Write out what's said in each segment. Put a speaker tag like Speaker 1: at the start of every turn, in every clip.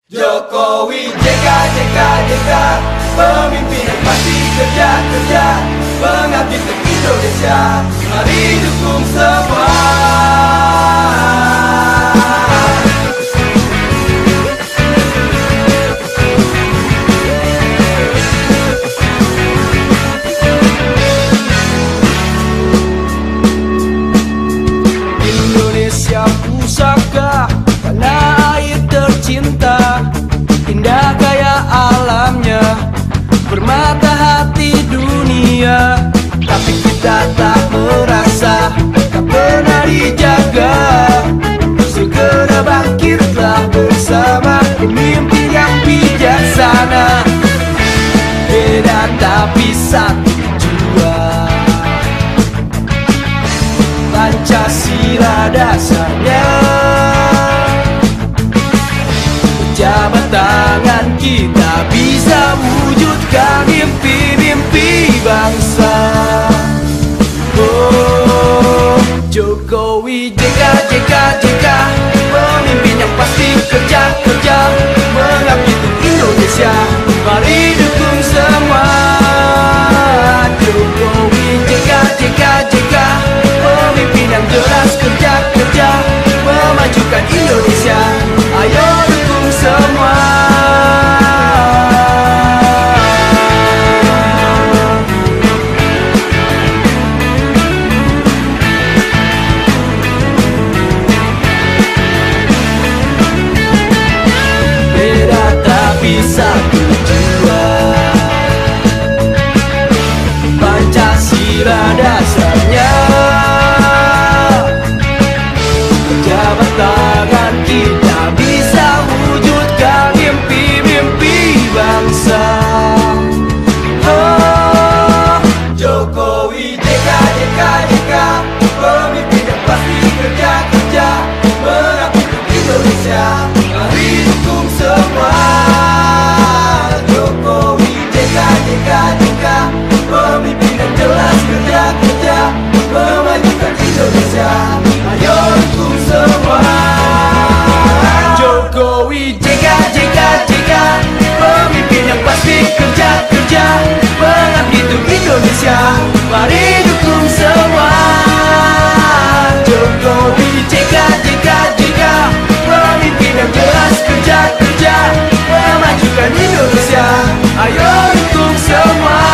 Speaker 1: Jokowi JK, pemimpin yang pasti kerja, mengabdi untuk Indonesia. Mari dukung semua. Indonesia pusaka, tanah air tercinta, indah kaya alamnya, bermata hati dunia. Tapi kita tak merasa, tak pernah dijaga. Segera bangkitlah bersama pemimpin yang bijaksana. Beda tapi satu tujuan, Pancasila dasarnya. Jabat tangan kita bisa wujudkan mimpi-mimpi bangsa. Oh, Jokowi JK, pemimpin yang pasti kerja, mengabdi untuk Indonesia. Mari dukung semua. Jokowi JK, pemimpin yang jelas kerja, memajukan Indonesia. Ayo dukung semua. Beda tapi satu tujuan, Pancasila dasarnya. Jabat tangan kita bisa wujudkan mimpi-mimpi bangsa. Oh, Jokowi JK, pemimpin yang pasti kerja, mengabdi untuk Indonesia. Mari dukung semua. Jokowi JK, pemimpin yang jelas kerja, memajukan Indonesia. Ayo dukung semua. Jokowi JK, pemimpin yang pasti kerja, mengabdi untuk Indonesia. Mari dukung semua. Jokowi JK, pemimpin yang jelas kerja, memajukan Indonesia. Ayo dukung semua.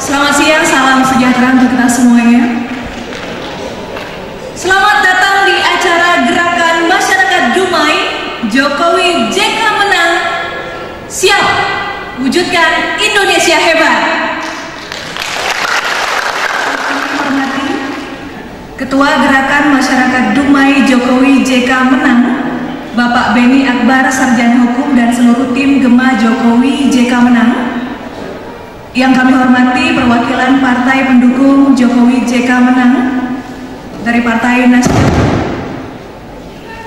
Speaker 2: Selamat siang, salam sejahtera untuk kita semuanya. Selamat datang di acara Gerakan Masyarakat Dumai. Jokowi JK menang, siap wujudkan Indonesia hebat. Hormati Ketua Gerakan Masyarakat Dumai Jokowi JK menang, Bapak Beni Akbar, Sarjana Hukum, dan seluruh tim Gema Jokowi JK menang. Yang kami hormati perwakilan partai pendukung Jokowi JK menang dari Partai Nasdem,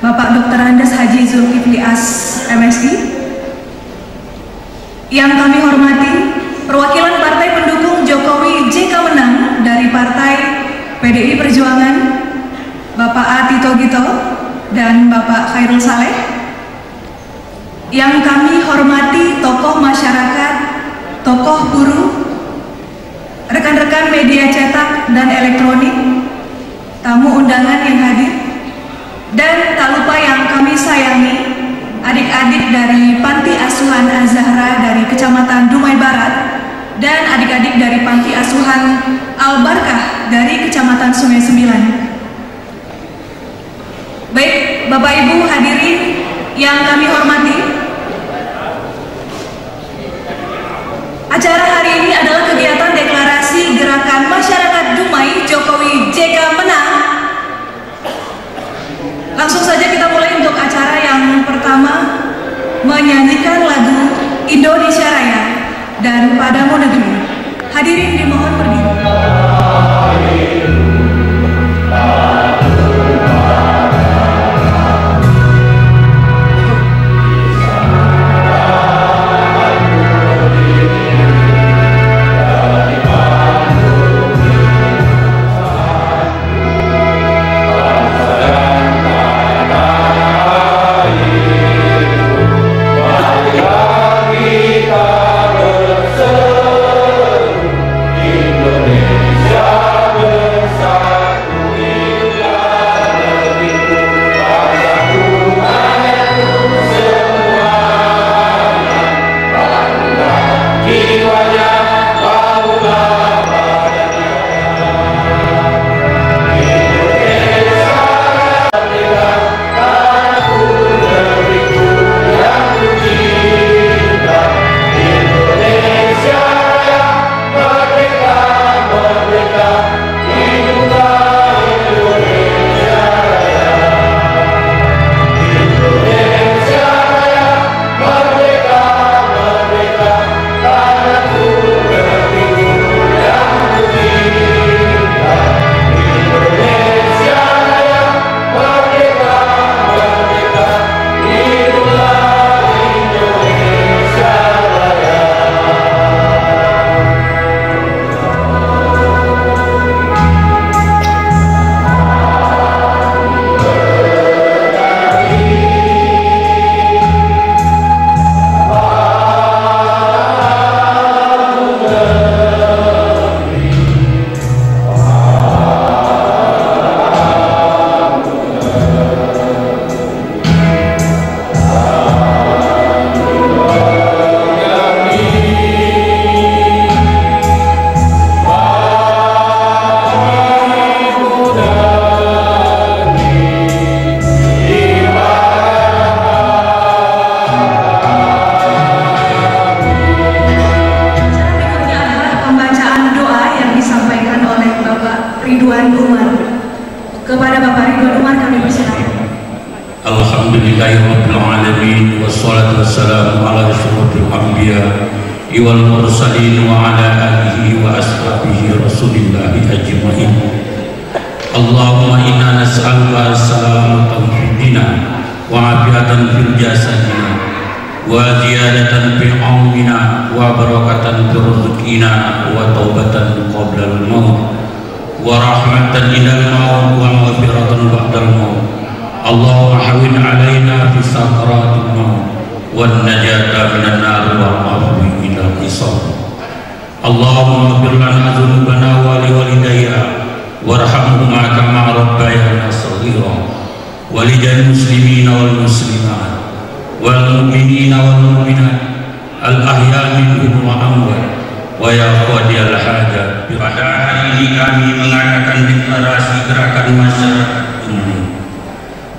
Speaker 2: Bapak Dr. Andes Haji Zulkifli As, MSI. Yang kami hormati perwakilan partai pendukung Jokowi JK menang dari Partai PDI Perjuangan, Bapak A. Tito Gito dan Bapak Khairul Saleh. Yang kami hormati tokoh masyarakat, tokoh buruh, rekan-rekan media cetak dan elektronik, tamu undangan yang hadir, dan tak lupa yang kami sayangi, adik-adik dari Panti Asuhan Az-Zahra dari Kecamatan Dumai Barat, dan adik-adik dari Panti Asuhan Al-Barkah dari Kecamatan Sungai Sembilan. Baik, Bapak Ibu hadirin yang kami hormati, acara hari ini adalah kegiatan deklarasi Gerakan Masyarakat Dumai Jokowi JK menang. Langsung saja kita mulai untuk acara yang pertama, menyanyikan lagu Indonesia Raya dan Padamu Negeri. Hadirin dimohon berdiri. Kepada Bapak Ridwan Umar kami persilakan.
Speaker 3: Alhamdulillahirabbil alamin wassalatu wassalamu ala asyrofil anbiya wal mursalin wa ala alihi wa ashabihi rasulillahi ajmain. Allahumma inna nas'aluka salamatan fid dina wa afiatan fil jasadina wa ziyadatan fi ilmina wa barakatan fi rizqina wa taubatan qabla al-maut wa rahmatan ilal maut wa maghfiratan ba'dal maut. Allahumma hawwin 'alaina fi sakaratil maut wan najata minan nar wal afwi ila qisas. Allahumma ighfir lana dzunubana wa li walidayya warhamhuma kama rabbayana shaghira wa li jami'il muslimina wal muslimat wal mu'minina wal mu'minat al ahya minhum wa amwat wa ya qadiyal hajat. Pada hari ini kami mengadakan deklarasi gerakan masyarakat ini.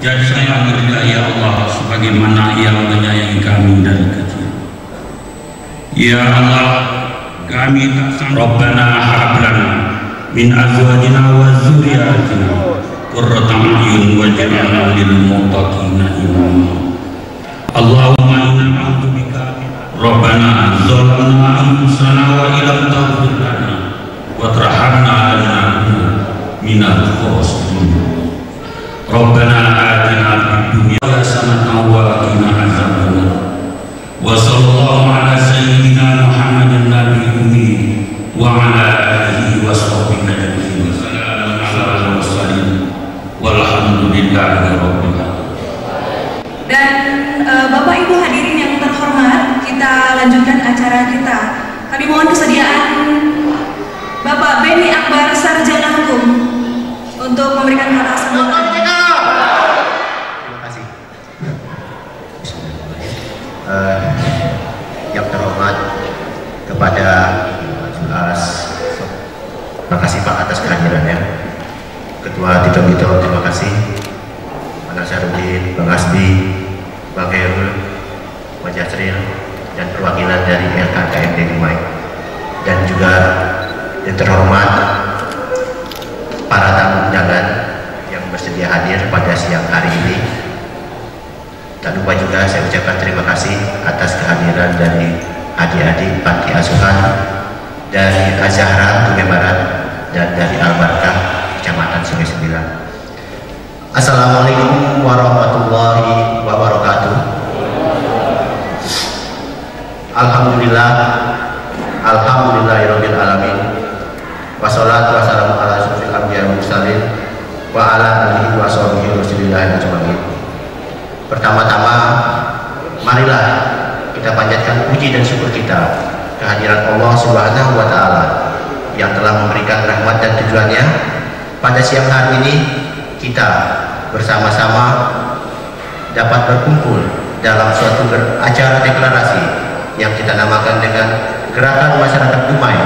Speaker 3: Jadi saya berdoa ya Allah sebagaimana yang menyayangi kami dari kecil. Ya Allah, kami tak sanggup. Rabbana hab lana min azwajina wa dzurriyyatina qurrata a'yun waj'alna lil muttaqina imama. Allahumma inna na'udzubika Rabbana zalamna anfusana wa illam taghfir lana wa tarhamna lanakunanna minal khasirin. Rabbana atina fid dunya hasanatan wa qina adzabannar. Wa sallallahu ala sayyidina Muhammadin nabiyil ummi wa ala alihi wa sahbihi ajma'in. Wassalamu ala mursalin walhamdulillahi rabbil alamin.
Speaker 2: Dan Bapak Ibu hadirin yang terhormat, kita lanjutkan acara kita. Kami mohon kesediaan Bapak Beni Akbar Sarjana Hukum untuk memberikan kata sambutan.
Speaker 4: Terima kasih. Yang terhormat kepada terima kasih Pak atas kehadirannya. Ketua Tito Bito, terima kasih. Pak Nasaruddin, Bang Asbi, Bang Herul, Pak Jasril, dan perwakilan dari LKKMD Dumai, dan juga yang terhormat para tamu undangan yang bersedia hadir pada siang hari ini. Tak lupa juga saya ucapkan terima kasih atas kehadiran dari adik-adik panti asuhan dari Azahra Dumai Barat dan dari Al-Barkah Kecamatan Sungai Sembilan. Assalamualaikum warahmatullahi wabarakatuh. Alhamdulillahirabbil alamin. Wassalatu wassalamu ala asyrofil anbiya'i wal mursalin wa ala alihi wa sahbihi rasulillahi ajmain. Pertama-tama marilah kita panjatkan puji dan syukur kita kehadiran Allah Subhanahu wa taala yang telah memberikan rahmat dan tujuannya pada siang hari ini kita bersama-sama dapat berkumpul dalam suatu acara deklarasi yang kita namakan dengan Gerakan Masyarakat Dumai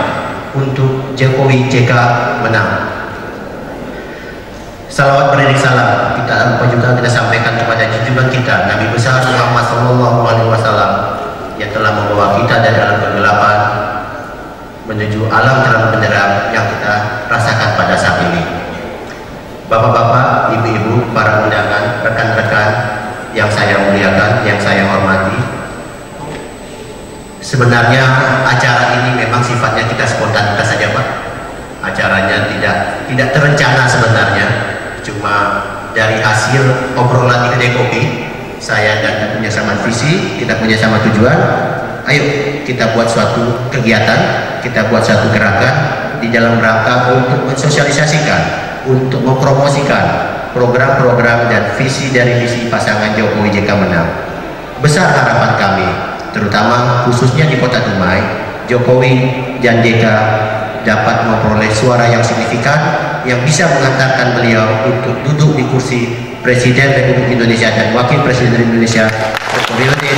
Speaker 4: untuk Jokowi JK Menang. Salawat beriring salam kita lupa juga kita sampaikan kepada junjungan kita Nabi besar Muhammad SAW yang telah membawa kita dari alam kegelapan menuju alam terang benderang yang kita rasakan pada saat ini. Bapak-bapak, ibu-ibu, para undangan, rekan-rekan yang saya muliakan, yang saya hormati, sebenarnya acara ini memang sifatnya kita spontanitas saja, Pak. Acaranya tidak terencana sebenarnya, cuma dari hasil obrolan di kedai kopi, saya dan punya sama visi, kita punya sama tujuan. Ayo kita buat suatu kegiatan, kita buat suatu gerakan di dalam rangka untuk mensosialisasikan, untuk mempromosikan program-program dan visi dari visi pasangan Jokowi JK Menang. Besar harapan kami, terutama khususnya di Kota Dumai, Jokowi dan JK dapat memperoleh suara yang signifikan yang bisa mengantarkan beliau untuk duduk di kursi Presiden Republik Indonesia dan Wakil Presiden Indonesia periode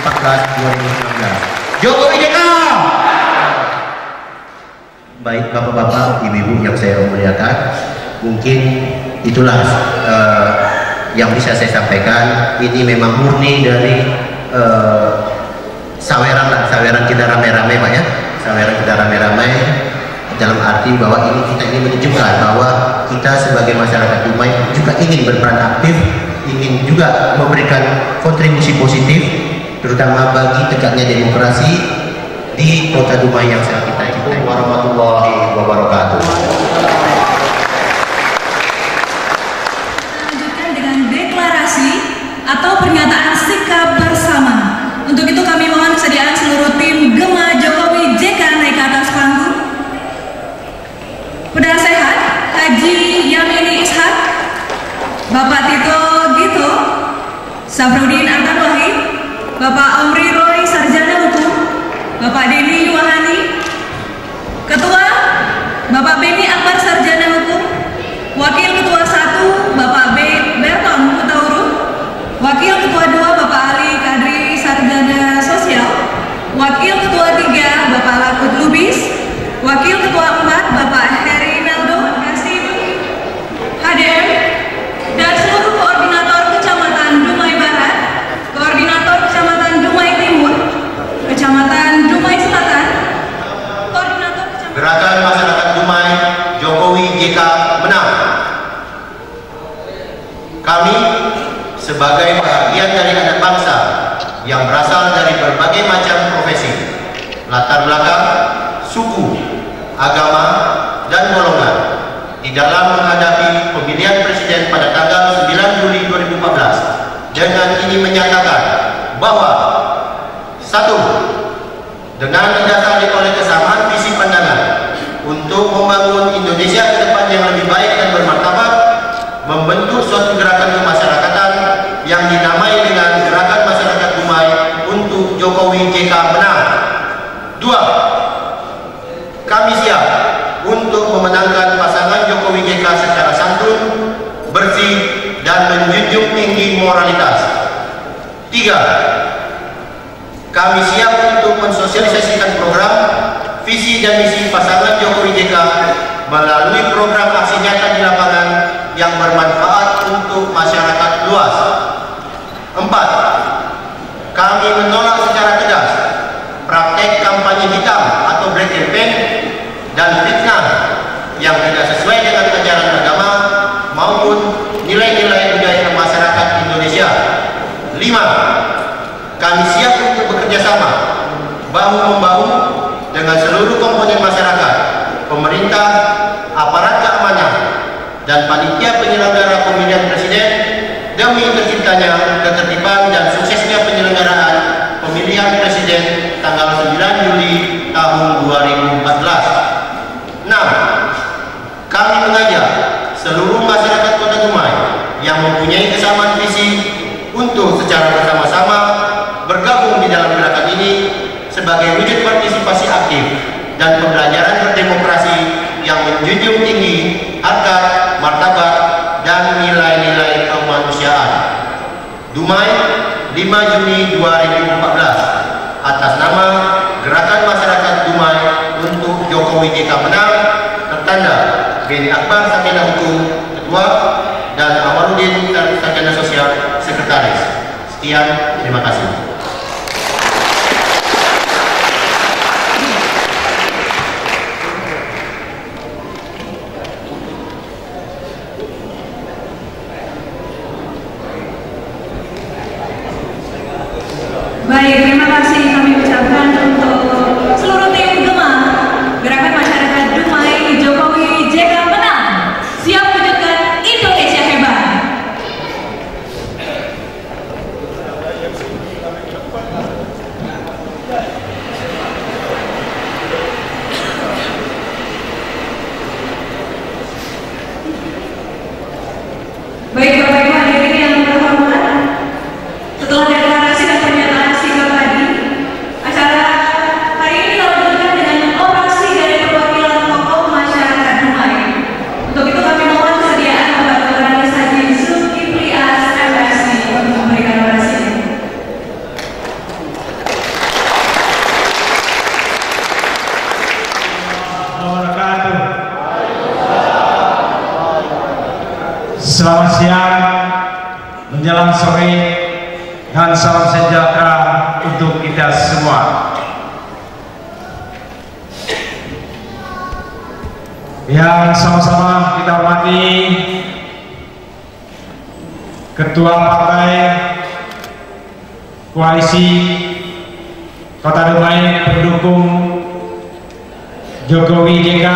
Speaker 4: 2014-2019. Jokowi JK! Baik bapak-bapak, ibu-ibu yang saya muliakan, mungkin itulah yang bisa saya sampaikan. Ini memang murni dari saweran kita rame-rame, Pak ya. Saweran kita rame-rame dalam arti bahwa kita ingin menunjukkan bahwa kita sebagai masyarakat Dumai juga ingin berperan aktif, ingin juga memberikan kontribusi positif, terutama bagi tegaknya demokrasi di Kota Dumai yang sangat kita cintai. Warahmatullahi wabarakatuh.
Speaker 2: Lanjutkan dengan deklarasi atau pernyataan sikap bersama. Untuk itu kami mohon kesediaan seluruh tim Gema Jokowi JK naik ke atas panggung. Penasehat Haji Yamini Ishak, Bapak Tito Gito, Safrudin Artan Wahid, Bapak Omri Roy Sarjana Hukum, Bapak Denny Wahani, Ketua Bapak Beni Akbar Sarjana Hukum, Wakil Ketua 1 Bapak B. Berton Hutauru, Wakil Ketua 2 Bapak Ali Kadri Sarjana Sosial, Wakil Ketua 3 Bapak Lakut Lubis, Wakil Ketua 4 Bapak Heri Naldo Kasih HDM, dan seluruh koordinator Kecamatan Dumai Barat, koordinator Kecamatan Dumai Timur, Kecamatan Dumai Selatan, koordinator Kecamatan
Speaker 4: Gerakan Masyarakat Dumai Jokowi JK Menang. Kami sebagai bagian dari anak bangsa yang berasal dari berbagai macam profesi, latar belakang, suku, agama, dan golongan di dalam menghadapi pemilihan presiden pada tanggal 9 Juli 2014 dengan ini menyatakan bahwa 1. Dengan didasari oleh kesamaan visi pandangan untuk membangun Indonesia ke depan yang lebih baik dan bermartabat, membentuk suatu gerakan kemasyarakatan yang dinamai dengan Gerakan Masyarakat Dumai untuk Jokowi JK Menang. 2. Kami siap untuk memenangkan pasangan Jokowi JK secara santun, bersih, dan menjunjung tinggi moralitas. 3. Kami siap untuk mensosialisasikan program, visi dan misi pasangan Jokowi JK melalui program aksi nyata di lapangan yang bermanfaat untuk masyarakat luas. 4. Kami menolak secara tegas praktek kampanye hitam atau black campaign dan fitnah yang tidak sesuai dengan ajaran agama maupun nilai-nilai budaya masyarakat Indonesia. 5. bekerja sama bahu-membahu dengan seluruh komponen masyarakat, pemerintah, aparat keamanan, dan panitia penyelenggara pemilihan presiden demi terciptanya ketertiban dan suksesnya penyelenggaraan pemilihan presiden tanggal 9 Juli tahun 2014. 6. Kami mengajak seluruh masyarakat Kota Dumai yang mempunyai kesamaan visi untuk secara bersama-sama bergabung di dalam gerakan ini sebagai wujud partisipasi aktif dan pembelajaran berdemokrasi yang menjunjung tinggi harkat, martabat, dan nilai-nilai kemanusiaan. Dumai, 5 Juni 2014, atas nama Gerakan Masyarakat Dumai untuk Jokowi JK Menang, tertanda Beni Akbar Sarjana Hukum, Ketua, dan Amarudin Sarjana Sosial, Sekretaris. Sekian, terima kasih.
Speaker 2: Baik, terima kasih kami ucapkan untuk seluruh tim Gema Gerakan Masyarakat Dumai Jokowi JK Menang. Siap wujudkan Indonesia hebat. Baik, Bapak Ibu hadirin yang terhormat, setelah deklarasi dan pernyataan sikap tadi, acara hari ini kita lanjutkan dengan orasi dari perwakilan tokoh masyarakat Dumai. Untuk itu kami mohon kesediaan Bapak Dr. Andes Haji Zulkifli As MSc untuk memberikan orasi.
Speaker 5: Selamat siang, menjelang sore, dan salam sejahtera untuk kita semua. Yang sama-sama kita hormati Ketua Partai Koalisi Kota Dumai pendukung Jokowi JK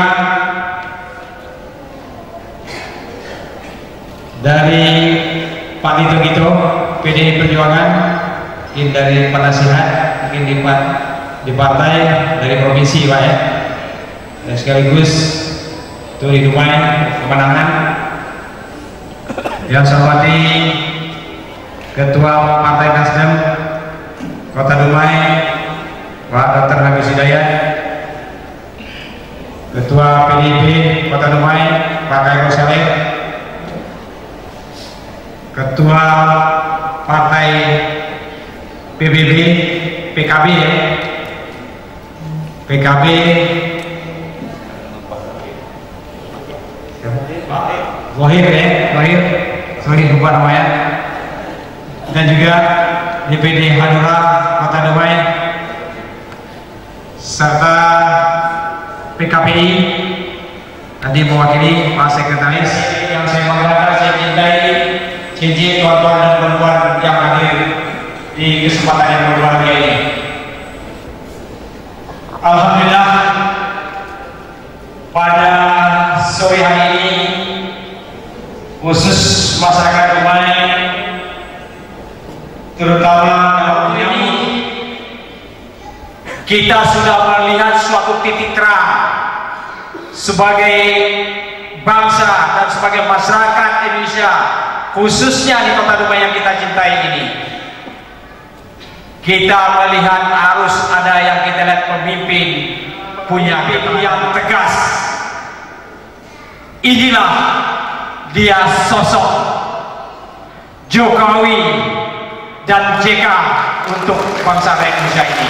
Speaker 5: dari Pak Tito Gito, PDI Perjuangan, mungkin dari penasihat, mungkin di partai, dari provinsi Pak ya, dan sekaligus itu di Dumai kemenangan. Yang saya hormati Ketua Partai Nasdem Kota Dumai Pak Dr. Habis Hidayat, Ketua PDIP Kota Dumai Pak Kairul Saleh, Ketua Partai PBB PKB ya, PKB Wahir ya, Wahir, sorry lupa namanya, dan juga DPD Hanura Kota Dumai, serta PKPI tadi mewakili Pak Sekretaris. Yang saya banggakan, saya cintai cincin tuan-tuan dan perempuan yang hadir di kesempatan yang berbahagia ini. Alhamdulillah, pada sore hari ini khusus masyarakat Dumai, terutama dalam ini, kita sudah melihat suatu titik terang sebagai bangsa dan sebagai masyarakat Indonesia, khususnya di Kota Dumai yang kita cintai ini. Kita melihat harus ada yang kita lihat pemimpin punya pikiran yang tegas. Inilah dia sosok Jokowi dan JK untuk bangsa Indonesia ini.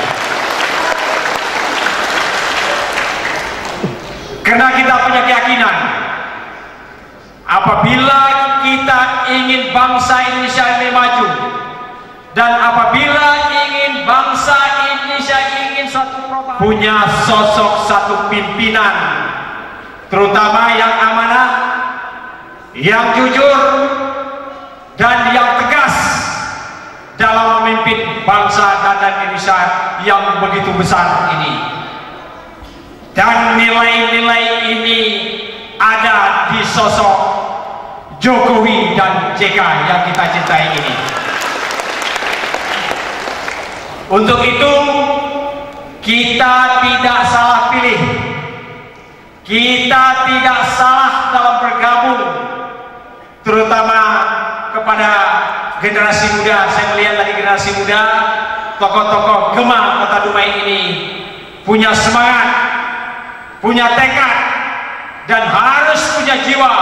Speaker 5: Karena kita punya keyakinan, apabila kita ingin bangsa Indonesia ini maju, dan apabila ingin bangsa Indonesia ingin satu perubahan, punya sosok satu pimpinan, terutama yang amanah, yang jujur, dan yang tegas dalam memimpin bangsa dan Indonesia. Indonesia yang begitu besar ini. Dan nilai-nilai ini ada di sosok Jokowi dan JK yang kita cintai ini. Untuk itu kita tidak salah pilih, kita tidak salah dalam bergabung, terutama kepada generasi muda. Saya melihat dari generasi muda, tokoh-tokoh Gema Kota Dumai ini punya semangat, punya tekad, dan harus punya jiwa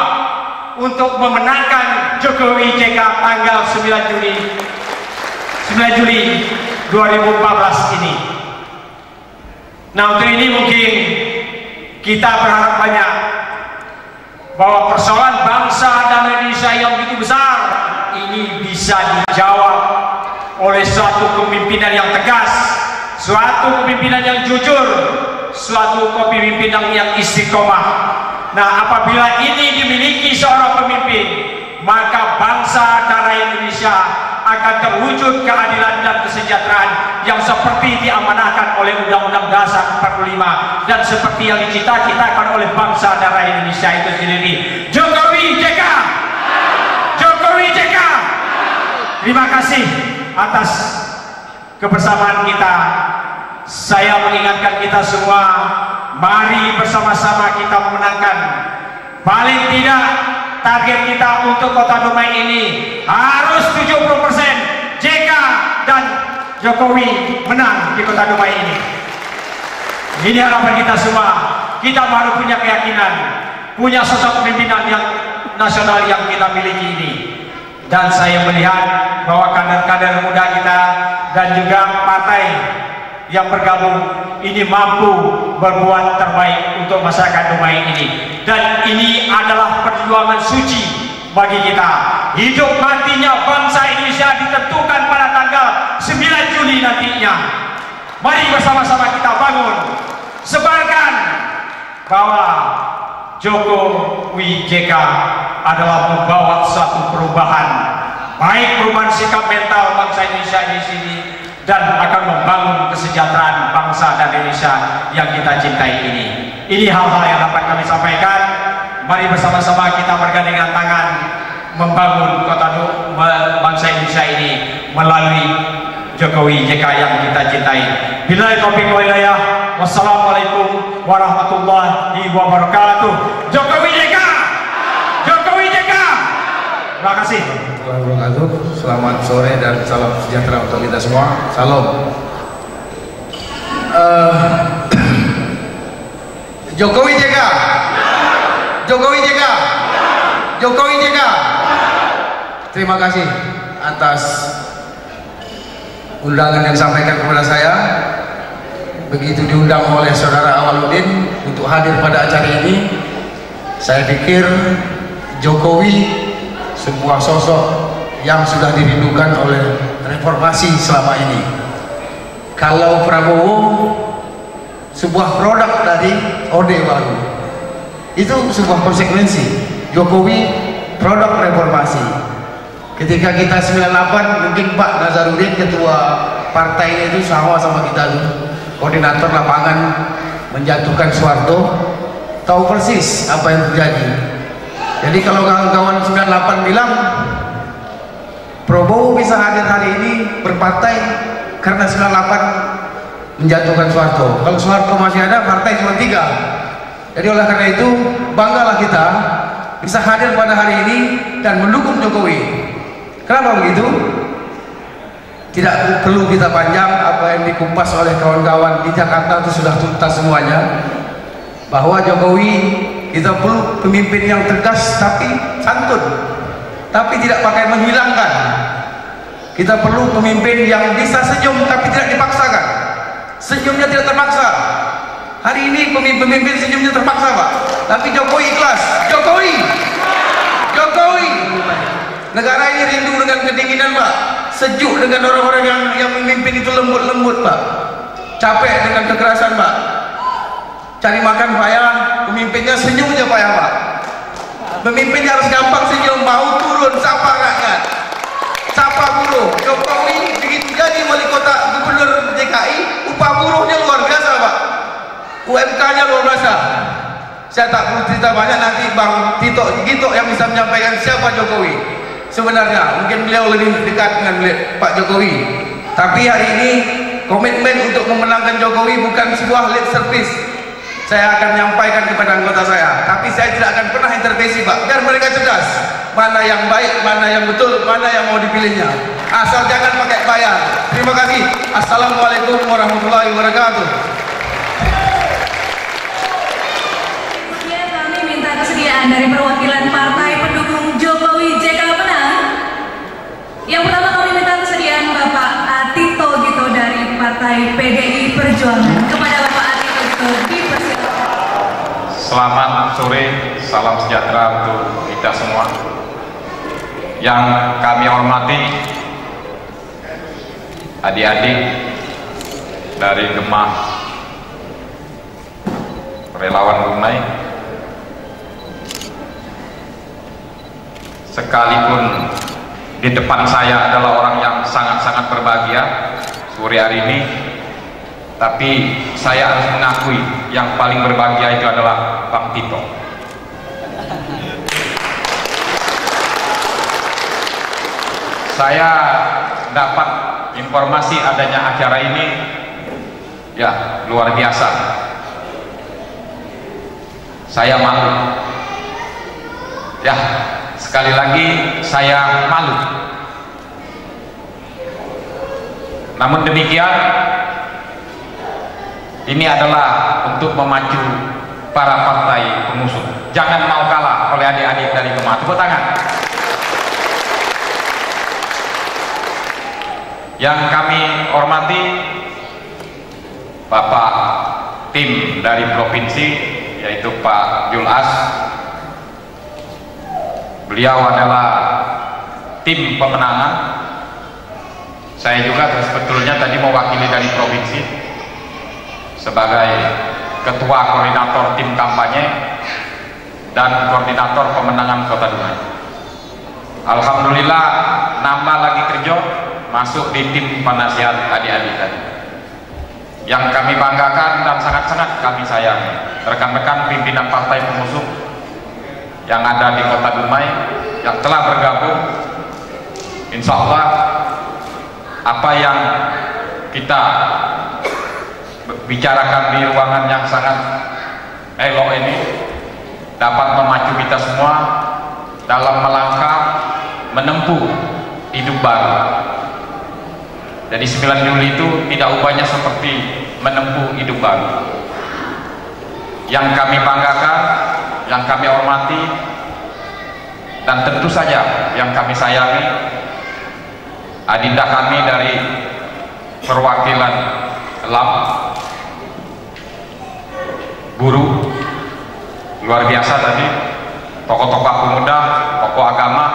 Speaker 5: untuk memenangkan Jokowi JK tanggal 9 Juli 2014 ini. Nah, untuk ini mungkin kita berharap banyak bahwa persoalan bangsa dan Indonesia yang begitu besar ini bisa dijawab oleh suatu kepemimpinan yang tegas, suatu kepemimpinan yang jujur, suatu kepemimpinan yang istiqomah. Nah, apabila ini dimiliki seorang pemimpin, maka bangsa dan rakyat Indonesia akan terwujud keadilan dan kesejahteraan yang seperti diamanahkan oleh Undang-Undang Dasar 45 dan seperti yang dicita-citakan oleh bangsa dan rakyat Indonesia itu sendiri. Jokowi JK! Jokowi JK! Terima kasih atas kebersamaan kita. Saya mengingatkan kita semua, mari bersama-sama kita memenangkan. Paling tidak target kita untuk Kota Dumai ini harus 70% JK dan Jokowi menang di Kota Dumai ini. Ini harapan kita semua. Kita baru punya keyakinan, punya sosok pimpinan yang nasional yang kita miliki ini. Dan saya melihat bahwa kader-kader muda kita dan juga partai yang bergabung ini mampu berbuat terbaik untuk masyarakat Dumai ini. Dan ini adalah perjuangan suci bagi kita. Hidup matinya bangsa Indonesia ditentukan pada tanggal 9 Juli nantinya. Mari bersama-sama kita bangun, sebarkan bahwa Jokowi JK adalah membawa suatu perubahan, baik perubahan sikap mental bangsa Indonesia di sini, dan akan membangun kesejahteraan bangsa dan Indonesia yang kita cintai ini. Ini hal-hal yang dapat kami sampaikan. Mari bersama-sama kita bergandengan tangan membangun bangsa Indonesia ini melalui Jokowi JK yang kita cintai. Billahi taufiq wal hidayah. Wassalamualaikum warahmatullahi wabarakatuh. Jokowi JK! Jokowi JK! Terima kasih.
Speaker 6: Selamat sore dan salam sejahtera untuk kita semua. Salam. Jokowi JK, Jokowi JK, Jokowi JK. Terima kasih atas undangan yang disampaikan kepada saya. Begitu diundang oleh saudara Awaludin untuk hadir pada acara ini, saya pikir Jokowi sebuah sosok yang sudah dirindukan oleh reformasi selama ini. Kalau Prabowo sebuah produk dari Orde Baru, itu sebuah konsekuensi. Jokowi produk reformasi. Ketika kita 98, mungkin Pak Nazarudin ketua partai itu sama kita dulu, koordinator lapangan menjatuhkan Soeharto, tahu persis apa yang terjadi. Jadi kalau kawan-kawan 98 bilang Prabowo bisa hadir hari ini berpartai karena 98 menjatuhkan Soeharto. Kalau Soeharto masih ada, partai cuma 3. Jadi oleh karena itu banggalah kita bisa hadir pada hari ini dan mendukung Jokowi. Kenapa begitu? Tidak perlu kita panjang, apa yang dikupas oleh kawan-kawan di Jakarta itu sudah tuntas semuanya. Bahwa Jokowi, kita perlu pemimpin yang tegas tapi santun, tapi tidak pakai menghilangkan. Kita perlu pemimpin yang bisa senyum tapi tidak dipaksakan. Senyumnya tidak terpaksa. Hari ini pemimpin senyumnya terpaksa, Pak. Tapi Jokowi ikhlas. Jokowi, Jokowi. Negara ini rindu dengan kedinginan, Pak. Sejuk dengan orang-orang yang memimpin itu lembut-lembut, Pak. Capek dengan kekerasan, Pak. Cari makan payah, pemimpinnya senyum aja payah, Pak. Pemimpinnya harus gampang senyum, mau turun sapa rakyat, sapa buruh. Jokowi begitu jadi wali kota, gubernur DKI, upah buruhnya luar biasa Pak, UMK-nya luar biasa. Saya tak perlu cerita banyak, nanti Bang Tito Gito yang bisa menyampaikan siapa Jokowi sebenarnya. Mungkin beliau lebih dekat dengan Pak Jokowi. Tapi hari ini komitmen untuk memenangkan Jokowi bukan sebuah lip service. Saya akan menyampaikan kepada anggota saya, tapi saya tidak akan pernah intervensi Pak, biar mereka cerdas mana yang baik, mana yang betul, mana yang mau dipilihnya, asal jangan pakai bayar. Terima kasih. Assalamualaikum warahmatullahi wabarakatuh.
Speaker 2: Kemudian kami minta kesediaan dari perwakilan partai pendukung Jokowi JK menang. Yang pertama kami minta kesediaan Bapak Tito Gito dari Partai PDI Perjuangan. Kepada Bapak Tito Gito dipersilakan.
Speaker 5: Selamat sore, salam sejahtera untuk kita semua. Yang kami hormati adik-adik dari Gemah Relawan Dumai, sekalipun di depan saya adalah orang yang sangat-sangat berbahagia sore hari ini, tapi saya harus mengakui yang paling berbahagia itu adalah Bang Tito. Saya dapat informasi adanya acara ini, ya luar biasa. Saya malu. Ya, sekali lagi saya malu. Namun demikian, ini adalah untuk memacu para partai pengusung. Jangan mau kalah oleh adik-adik dari Gemah. Tepuk tangan. Yang kami hormati Bapak tim dari provinsi, yaitu Pak Julas. Beliau adalah tim pemenangan. Saya juga sebetulnya tadi mewakili dari provinsi sebagai ketua koordinator tim kampanye dan koordinator pemenangan Kota Dumai. Alhamdulillah nama lagi kerja masuk di tim penasihat adik-adik tadi. Yang kami banggakan dan sangat-sangat kami sayangi rekan-rekan pimpinan partai pengusung yang ada di Kota Dumai yang telah bergabung. Insya Allah apa yang kita bicarakan di ruangan yang sangat elok ini dapat memacu kita semua dalam melangkah menempuh hidup baru. Jadi 9 Juli itu tidak ubahnya seperti menempuh hidup baru. Yang kami banggakan, yang kami hormati, dan tentu saja yang kami sayangi, adinda kami dari perwakilan LAM, buruh, luar biasa tadi, tokoh-tokoh pemuda, tokoh agama,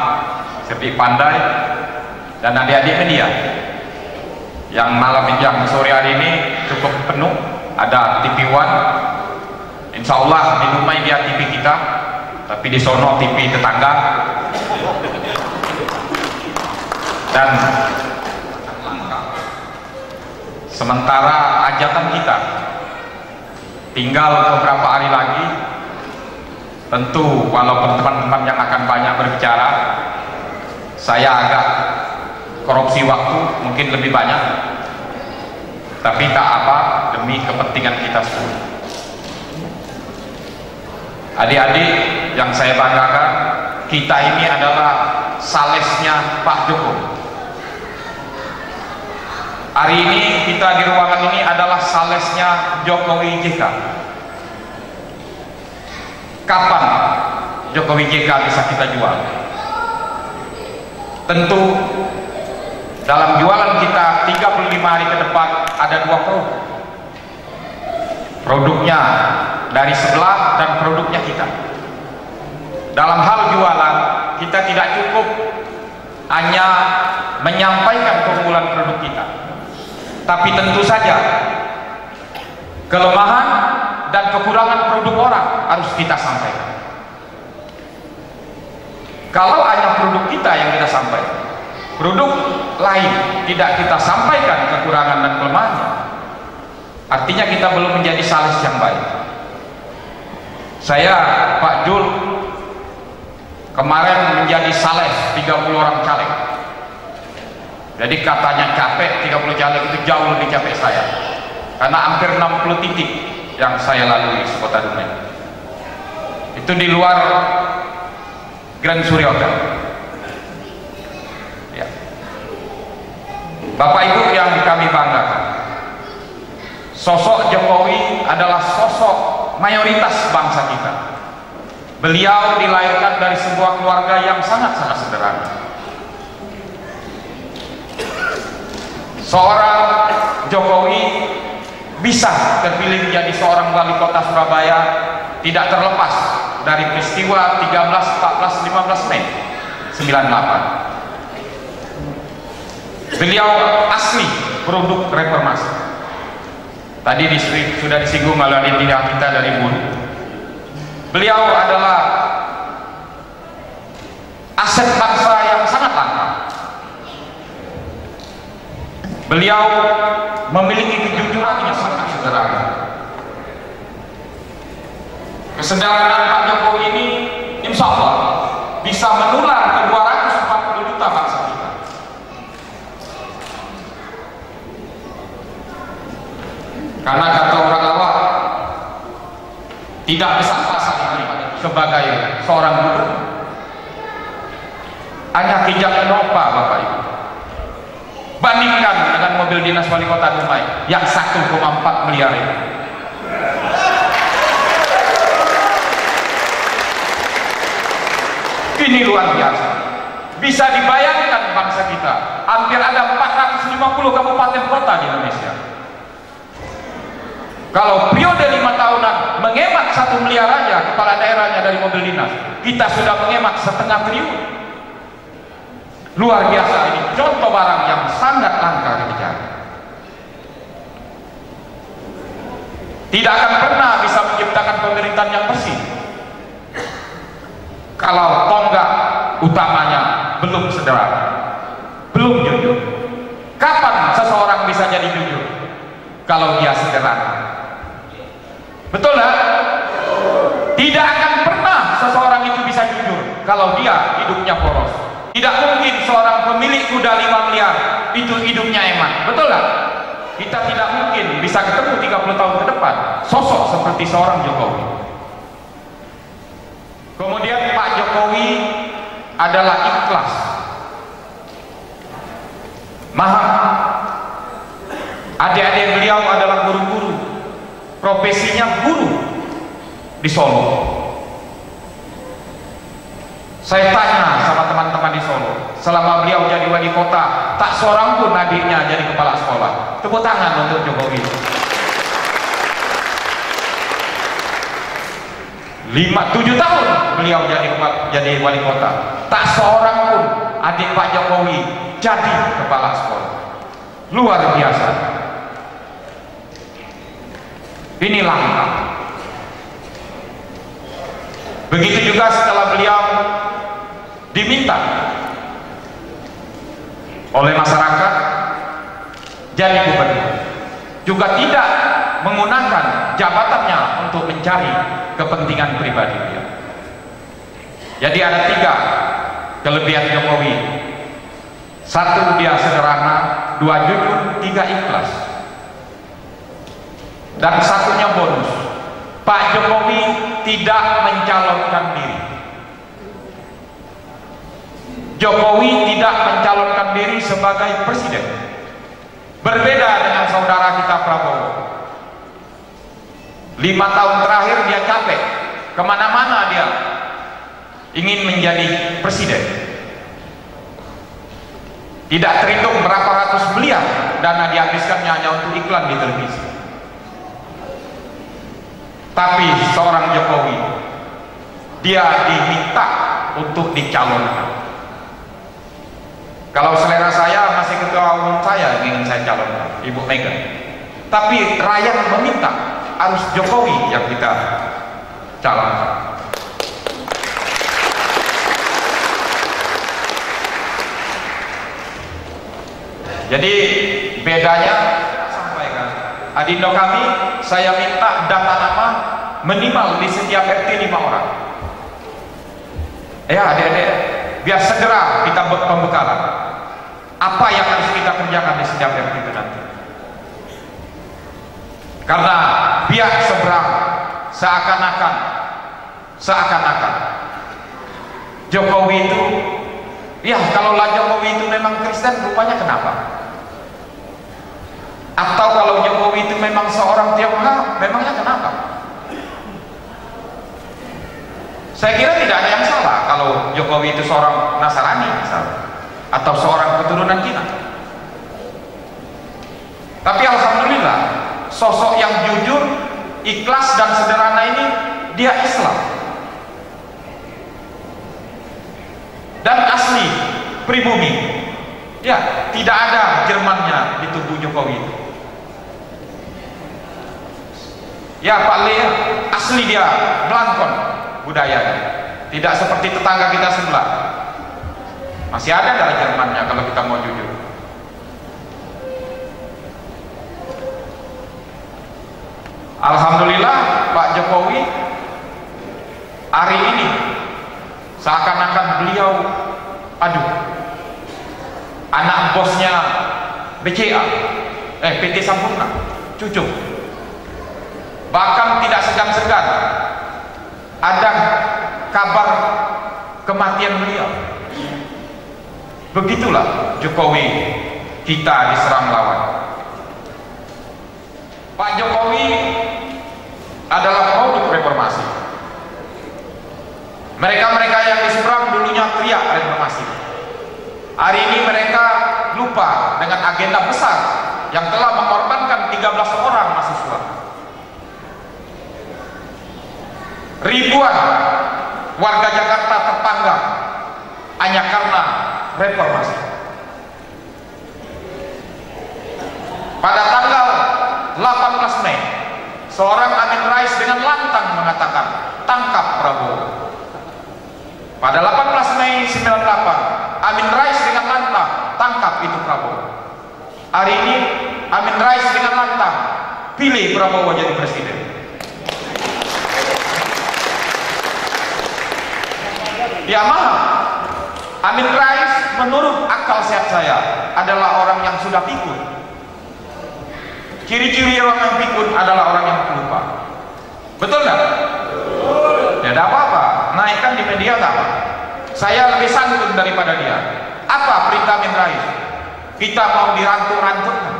Speaker 5: seperti pandai, dan adik-adik media. Yang malam yang sore hari ini cukup penuh, ada TV One, insya Allah di Dumai dia TV kita, tapi di sono TV tetangga. Dan sementara hajatan kita tinggal beberapa hari lagi, tentu walaupun teman-teman yang akan banyak berbicara, saya agak korupsi waktu mungkin lebih banyak, tapi tak apa, demi kepentingan kita semua. Adik-adik yang saya banggakan, kita ini adalah salesnya Pak Jokowi. Hari ini kita di ruangan ini adalah salesnya Jokowi JK. Kapan Jokowi JK bisa kita jual? Tentu dalam jualan kita 35 hari ke depan ada 2 produk. Produknya dari sebelah dan produknya kita. Dalam hal jualan kita tidak cukup hanya menyampaikan keunggulan produk kita, tapi tentu saja kelemahan dan kekurangan produk orang harus kita sampaikan. Kalau hanya produk kita yang kita sampaikan, produk lain tidak kita sampaikan kekurangan dan kelemahannya, Artinya kita belum menjadi saleh yang baik. Saya, Pak Jul, kemarin menjadi saleh 30 orang caleg. Jadi katanya capek, 30 caleg itu jauh lebih capek saya. Karena hampir 60 titik yang saya lalui sekota Dumai. Itu di luar Grand Surya Hotel. Ya. Bapak Ibu yang kami banggakan, sosok Jokowi adalah sosok mayoritas bangsa kita. Beliau dilahirkan dari sebuah keluarga yang sangat-sangat sederhana. Seorang Jokowi bisa terpilih menjadi seorang wali kota Surabaya tidak terlepas dari peristiwa 13, 14, 15 Mei 98. Beliau asli produk reformasi. Tadi sudah disinggung oleh adik kita dari buruh. Beliau adalah aset bangsa yang sangat langka. Beliau memiliki kejujuran yang sangat sederhana. Kesederhanaan Pak Jokowi ini insya Allah bisa menular ke 240 juta bangsa kita. Karena kata orang awam, tidak bisa pasang ini sebagai seorang guru. Hanya kijang Innova, Bapak Ibu. Bandingkan dengan mobil dinas wali kota Dumai yang 1,4 miliar ini. Ini luar biasa. Bisa dibayangkan bangsa kita, hampir ada 450 kabupaten kota di Indonesia. Kalau periode 5 tahunan menghemat 1 miliar aja kepala daerahnya dari mobil dinas, kita sudah menghemat 0,5 triliun. Luar biasa, ini contoh barang yang sangat langka dicari. Tidak akan pernah bisa menciptakan pemerintahan yang bersih kalau tonggak utamanya belum sederhana, belum jujur. Kapan seseorang bisa jadi jujur? Kalau dia sederhana. Betul lah? Tidak akan pernah seseorang itu bisa jujur kalau dia hidupnya poros. Tidak mungkin seorang pemilik kuda 5 miliar itu hidupnya hemat. Betul lah? Kita tidak mungkin bisa ketemu 30 tahun ke depan sosok seperti seorang Jokowi. Kemudian Pak Jokowi adalah ikhlas, mahal. Adik-adik beliau adalah guru-guru, profesinya guru di Solo. Saya tanya sama teman-teman di Solo, selama beliau jadi wali kota, tak seorang pun adiknya jadi kepala sekolah. Tepuk tangan untuk Jokowi. 7 tahun beliau jadi wali kota, tak seorang pun adik Pak Jokowi jadi kepala sekolah. Luar biasa. Ini langka. Begitu juga setelah beliau diminta oleh masyarakat jadi gubernur, juga tidak menggunakan jabatannya untuk mencari kepentingan pribadi dia. Jadi ada 3 kelebihan Jokowi. 1, dia sederhana, 2, jujur, 3, ikhlas. Dan 1-nya bonus, Pak Jokowi tidak mencalonkan diri. Jokowi tidak mencalonkan diri sebagai presiden. Berbeda dengan saudara kita Prabowo. 5 tahun terakhir dia capek, kemana-mana dia ingin menjadi presiden. Tidak terhitung berapa ratus miliar dana dihabiskannya hanya untuk iklan di televisi. Tapi seorang Jokowi, dia diminta untuk dicalonkan. Kalau selera saya, masih ketua umum saya yang ingin saya calonkan, Ibu Mega. Tapi rakyat meminta, harus Jokowi yang kita calonkan. Jadi bedanya, saya sampaikan, Adindo kami, saya minta data nama minimal di setiap RT 5 orang. Ya adik-adik, biar segera kita pembekalan. Apa yang harus kita kerjakan di setiap RT itu nanti. Karena pihak seberang seakan-akan Jokowi itu, ya kalaulah Jokowi itu memang Kristen, rupanya kenapa? Atau kalau Jokowi itu memang seorang Tionghoa, memangnya kenapa? Saya kira tidak ada yang salah kalau Jokowi itu seorang Nasrani misalnya, atau seorang keturunan Cina. Tapi alhamdulillah, sosok yang jujur, ikhlas dan sederhana ini dia Islam dan asli pribumi. Ya, tidak ada Jermannya di tubuh Jokowi itu. Ya Pak Le, asli dia Belangkon budayanya, tidak seperti tetangga kita sebelah. Masih ada dari Jermannya kalau kita mau jujur. Alhamdulillah Pak Jokowi hari ini seakan-akan beliau, anak bosnya BCA, PT Sampurna, Cucuk, bahkan tidak segan-segan ada kabar kematian beliau. Begitulah Jokowi kita diserang lawan. Pak Jokowi adalah produk reformasi. Mereka-mereka yang diserang dulunya teriak reformasi. Hari ini mereka lupa dengan agenda besar yang telah mengorbankan 13 orang mahasiswa. Ribuan warga Jakarta terpanggang hanya karena reformasi. Pada tanggal 18 Mei, seorang Amin Rais dengan lantang mengatakan, tangkap Prabowo. Pada 18 Mei 98, Amin Rais dengan lantang, tangkap itu Prabowo. Hari ini, Amin Rais dengan lantang, pilih Prabowo jadi presiden. Ya mahal. Amin Rais menurut akal sehat saya adalah orang yang sudah pikun. Ciri-ciri orang yang pikun adalah orang yang pelupa. Betul nggak? Ya ada apa-apa, naikkan di media nggak apa. Saya lebih santun daripada dia. Apa perintah Amin Rais? Kita mau dirantuk-rantukkan.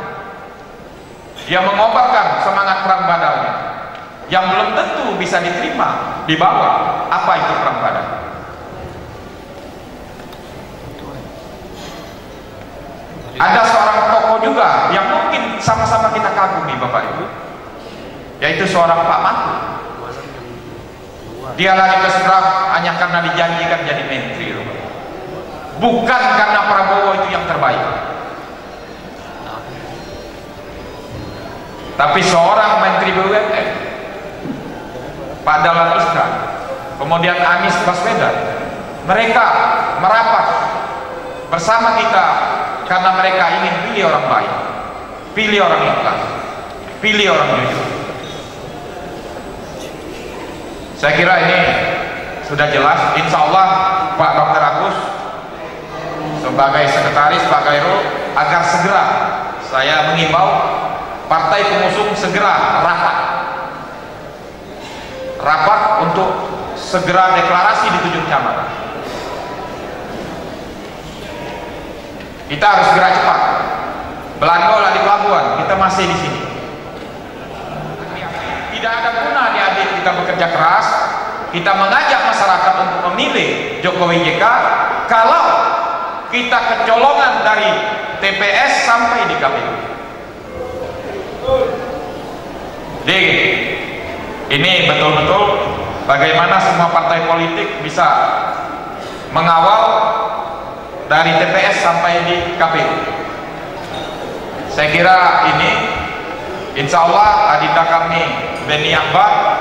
Speaker 5: Dia mengobarkan semangat perang badalnya yang belum tentu bisa diterima di bawah. Apa itu perang badal? Ada seorang tokoh juga yang mungkin sama-sama kita kagumi Bapak Ibu, yaitu seorang Pak Mahfud. Dia lari ke seberang hanya karena dijanjikan jadi menteri, bukan karena Prabowo itu yang terbaik. Tapi seorang menteri BUMN, Pak Dahlan Iskan, kemudian Anies Baswedan, mereka merapat bersama kita karena mereka ingin pilih orang baik, pilih orang ikhlas, pilih orang jujur. Saya kira ini sudah jelas. Insya Allah Pak Dr. Agus sebagai sekretaris Pak Khairul agar segera, saya mengimbau partai pengusung segera rapat untuk segera deklarasi di 7 kecamatan. Kita harus segera cepat. Belanda di pelabuhan, kita masih di sini. Tidak ada guna adik-adik kita bekerja keras, kita mengajak masyarakat untuk memilih Jokowi JK kalau kita kecolongan dari TPS sampai di KPU. Jadi ini betul-betul bagaimana semua partai politik bisa mengawal dari TPS sampai di KPU. Saya kira ini insya Allah adinda kami Beni Akbar,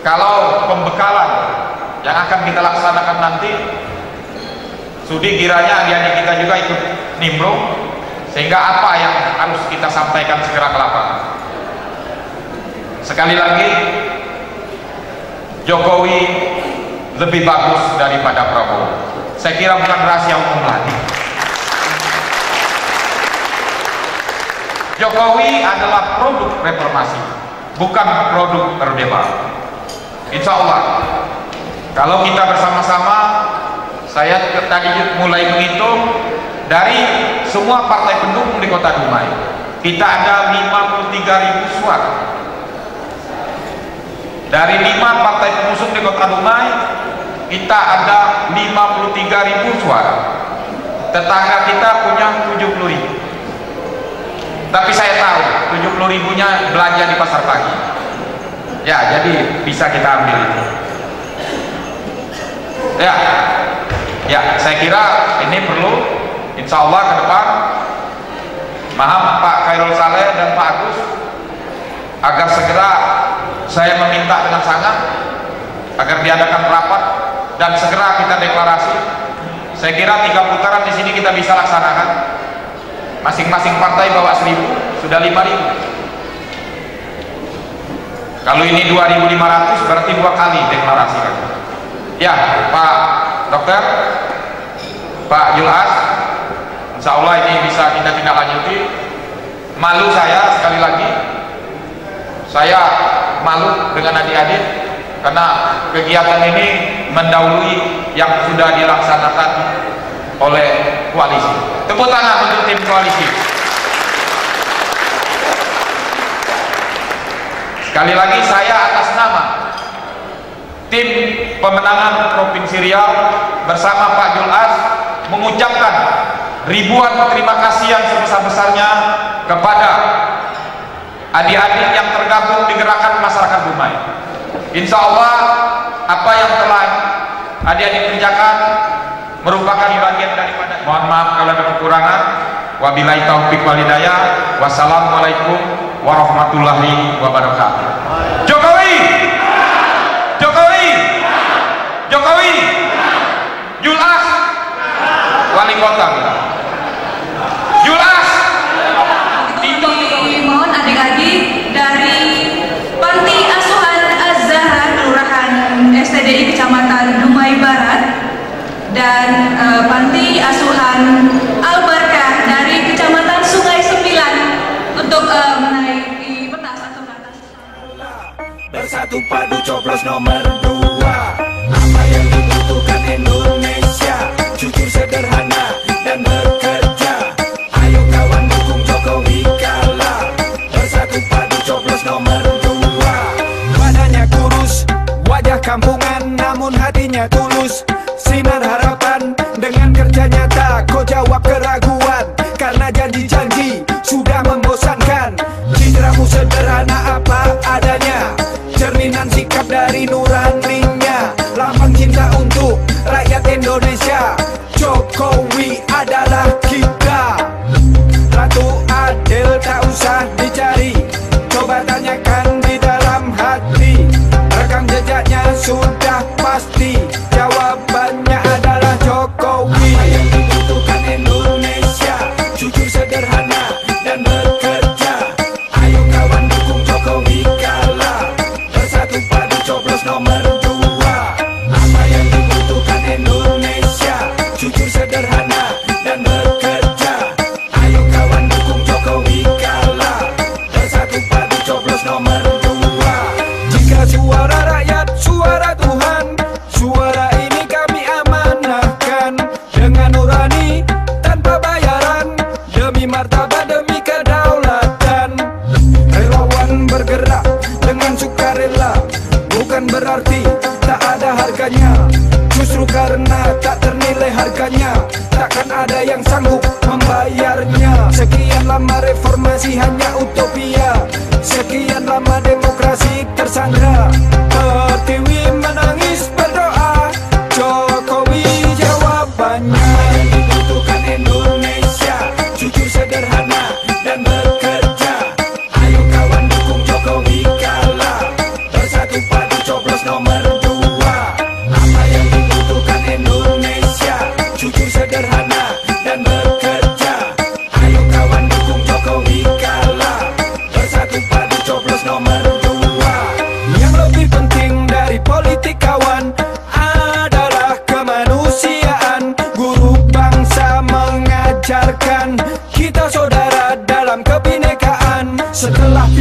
Speaker 5: kalau pembekalan yang akan kita laksanakan nanti sudi kiranya adik-adik kita juga ikut nimbrung, sehingga apa yang harus kita sampaikan segera ke lapangan. Sekali lagi, Jokowi lebih bagus daripada Prabowo. Saya kira bukan rahasia umum lagi. Jokowi adalah produk reformasi, bukan produk Orde Baru. Insya Allah, kalau kita bersama-sama, saya tadi mulai menghitung dari semua partai pendukung di Kota Dumai, kita ada 53.000 suara. Dari 5 partai pengusung di Kota Dumai, kita ada 53.000 suara. Tetangga kita punya 70.000. Tapi saya tahu 70.000-nya belanja di pasar pagi. Ya, jadi bisa kita ambil itu. Ya, saya kira ini perlu, insya Allah ke depan, Pak Khairul Saleh dan Pak Agus, agar segera saya meminta dengan sangat agar diadakan rapat dan segera kita deklarasi. Saya kira 3 putaran di sini kita bisa laksanakan. Masing-masing partai bawa 1.000, sudah 5.000. Kalau ini 2.500 berarti 2 kali deklarasi. Ya, Pak Dokter, Pak Julas, insya Allah ini bisa kita tindak lanjuti. Malu saya sekali lagi, saya malu dengan adik-adik karena kegiatan ini mendahului yang sudah dilaksanakan oleh koalisi. Tepuk tangan untuk tim koalisi. Sekali lagi saya atas nama tim pemenangan Provinsi Riau bersama Pak Julas mengucapkan ribuan terima kasih yang sebesar-besarnya kepada adik-adik yang tergabung di gerakan masyarakat Dumai. Insya Allah apa yang telah adik-adik kerjakan merupakan bagian daripada. Mohon maaf kalau ada kekurangan. Wabillahi taufiq wal hidayah. Wassalamualaikum warahmatullahi wabarakatuh. Jokowi, Jokowi, Jokowi, Julas, wali kota. Julas.
Speaker 2: Mohon adik-adik dari Panti Asuhan Az-Zahra Kelurahan STDI Kecamatan Dumai Barat dan Panti Asuhan Al-Barkah dari Kecamatan Sungai Sembilan untuk menaiki pentas atau ke atas.
Speaker 1: Bersatu padu coblos nomor 2. Apa yang dibutuhkan Indonesia, jujur, sederhana, dan bekerja. Ayo kawan dukung Jokowi kalah. Bersatu padu coblos nomor 2. Badannya kurus, wajah kampungan, namun hatinya tulus. Sinar harapan dengan kerja nyata, kau jawab keraguan karena janji-janji sudah membosankan. Cintramu sederhana apa adanya, cerminan sikap dari nuraninya. Lambang cinta untuk rakyat Indonesia, Jokowi adalah kita. Ratu adil tak usah dicari, coba tanyakan di dalam hati. Rekam jejaknya sudah pasti, jawabannya adalah Jokowi. Apa yang dibutuhkan Indonesia, jujur, sederhana, dan bekerja. Ayo kawan dukung Jokowi kalah. Bersatu padu coblos nomor 2. Apa yang dibutuhkan Indonesia, jujur, sederhana, dan bekerja. Ayo kawan dukung Jokowi kalah. Bersatu padu coblos nomor 2. Jika suara rakyat, suara Tuhan, suara ini kami amanahkan dengan nurani tanpa bayaran, demi martabat, demi kedaulatan. Relawan bergerak dengan sukarela, bukan berarti tak ada harganya. Justru karena tak ternilai harganya, takkan ada yang sanggup membayarnya. Sekian lama reformasi hanya utopia, sekian lama demokrasi tersandra. Pertiwi menangis berdoa, Jokowi jawabannya. Yang dibutuhkan Indonesia, jujur, sederhana, dan bekerja. Ayo kawan dukung Jokowi kalah. Bersatu padu coblos nomor 2. Apa yang dibutuhkan Indonesia, jujur, sederhana, dan bekerja. Ayo kawan dukung Jokowi kalah. Bersatu padu coblos nomor 2.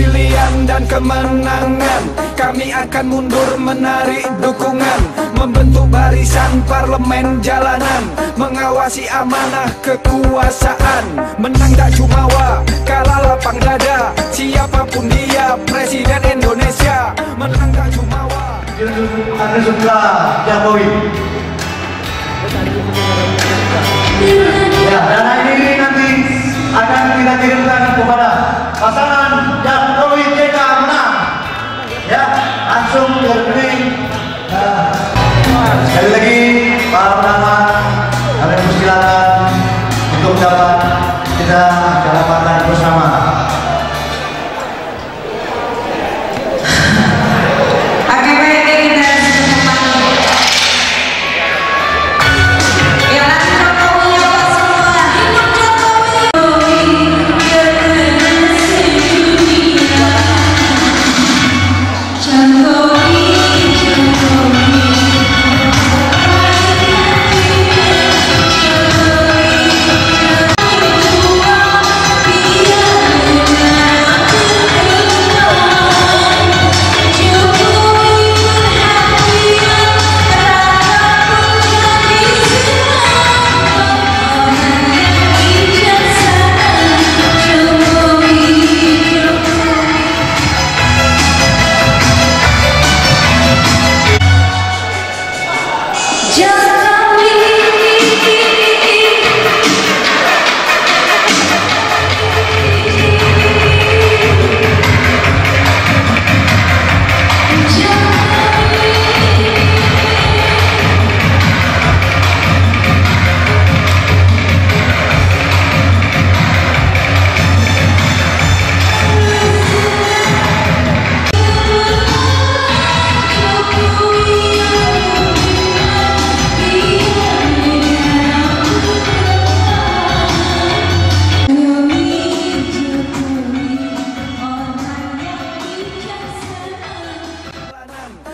Speaker 1: pilihan dan kemenangan. Kami akan mundur menarik dukungan, membentuk barisan parlemen jalanan, mengawasi amanah kekuasaan. Menang tak jumawa, kalah lapang dada, siapapun dia Presiden Indonesia. Menang tak jumawa.
Speaker 7: Ada sebelah Jokowi. Ya, dana ini nanti akan kita kirimkan kepada pasangan Jokowi JK menang. Ya, langsung ke rekening. Sekali lagi para pendapat, kami persilakan untuk dapat kita dapatkan bersama.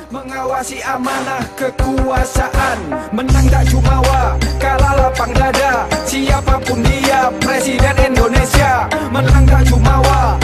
Speaker 1: Mengawasi amanah kekuasaan, menang tak jumawa, kalah lapang dada, siapapun dia Presiden Indonesia. Menang tak jumawa,